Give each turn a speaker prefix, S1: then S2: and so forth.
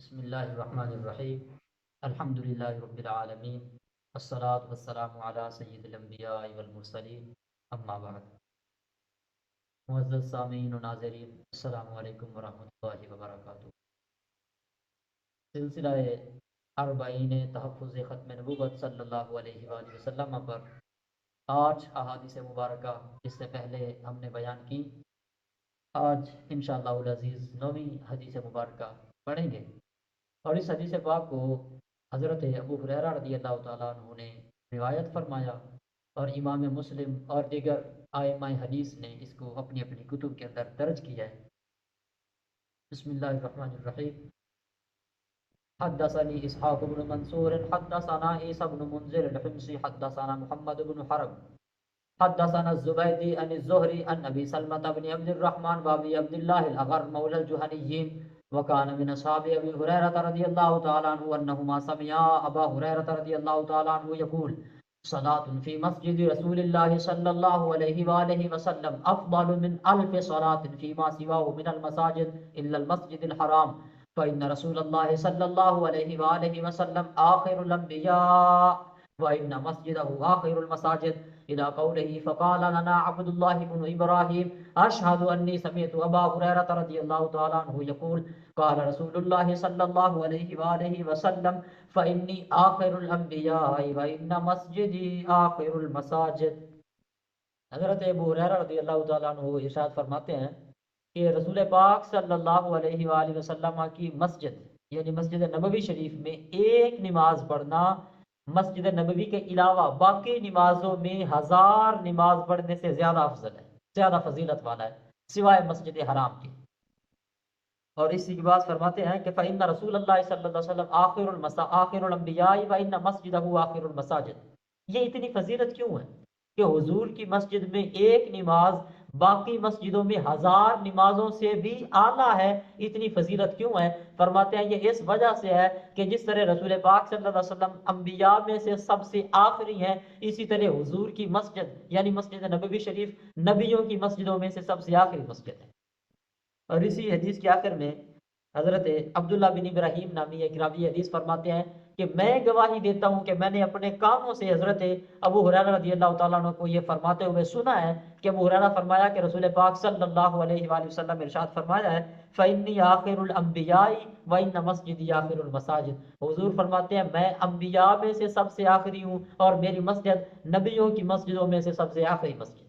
S1: بسم اللہ الرحمن الرحیم الحمد للہ رب العالمین الصلاة والسلام علی سید الانبیاء والمرسلین اما بعد۔ معزز سامعین و ناظرین، السلام علیکم ورحمۃ اللہ وبرکاتہ۔ سلسلہ اربعین تحفظ ختم نبوت صلی اللہ علیہ وآلہ وسلم پر 8 احادیث مبارکہ اس سے پہلے ہم نے بیان کی۔ آج انشاءاللہ العزیز 9ویں حدیث مبارکہ پڑھیں گے، اور اس حدیث پاک کو حضرت ابو ہریرہ رضی اللہ تعالیٰ عنہ نے روایت فرمایا، اور امام مسلم اور دیگر ائمہ حدیث نے اس کو اپنی اپنی کتب کے اندر درج کیا ہے۔ بسم اللہ الرحمن الرحیم۔ حدثني اسحاق بن منصور حدثنا عيسى بن منذر الحمصي حدثنا محمد بن حرب حدثنا الزبيدي عن الزهري عن ابي سلمة بن عبد الرحمن وابي عبد الله الاغر مولى الجهنيين وكان من اصحاب ابي هريره رضي الله تعالى عنه انهما سمعا ابا هريره رضي الله تعالى عنه يقول صلاة في مسجد رسول الله صلى الله عليه وآله وسلم افضل من 1000 صلاة فيما سواه من المساجد الا المسجد الحرام فإن رسول الله صلى الله عليه وآله وسلم آخر الأنبياء وإن مسجده آخر المساجد إلى قوله فقال لنا عبد الله بن إبراهيم أشهد أني سمعت أبا هريرة رضي الله تعالى عنه يقول قال رسول الله صلى الله عليه وآله وسلم فإني آخر الأنبياء وإن مسجدي آخر المساجد۔ حضرت ابو ہریرہ رضی اللہ تعالیٰ عنہ ارشاد فرماتے ہیں کہ رسول پاک صلی اللہ علیہ وآلہ وسلم کی مسجد یعنی مسجد نبوی شریف میں ایک نماز پڑھنا مسجد نبوی کے علاوہ باقی نمازوں میں 1000 نماز پڑھنے سے زیادہ افضل ہے، زیادہ فضیلت والا ہے، سوائے مسجد حرام کے۔ اور اسی کی بات فرماتے ہیں کہ فإن رسول اللہ صلی اللہ علیہ وسلم آخر الانبیاء وإن مسجدہ آخر المساجد۔ یہ اتنی فضیلت کیوں ہے کہ حضور کی مسجد میں ایک نماز باقی مسجدوں میں 1000 نمازوں سے بھی اعلیٰ ہے؟ اتنی فضیلت کیوں ہے؟ فرماتے ہیں یہ اس وجہ سے ہے کہ جس طرح رسول پاک صلی اللہ علیہ وسلم انبیاء میں سے سب سے آخری ہیں، اسی طرح حضور کی مسجد یعنی مسجد نبوی شریف نبیوں کی مسجدوں میں سے سب سے آخری مسجد ہے۔ اور اسی حدیث کے آخر میں حضرت عبداللہ بن ابراہیم نامی ایک راوی حدیث فرماتے ہیں کہ میں گواہی دیتا ہوں کہ میں نے اپنے کانوں سے حضرت ابو ہریرہ رضی اللہ تعالیٰ عنہ کو یہ فرماتے ہوئے سنا ہے کہ ابو ہریرہ فرمایا کہ رسول پاک صلی اللہ علیہ وآلہ وسلم ارشاد فرمایا ہے فإنی آخر الانبیاء وإن مسجدی آخر المساجد۔ حضور فرماتے ہیں میں انبیاء میں سے سب سے آخری ہوں اور میری مسجد نبیوں کی مسجدوں میں سے سب سے آخری مسجد۔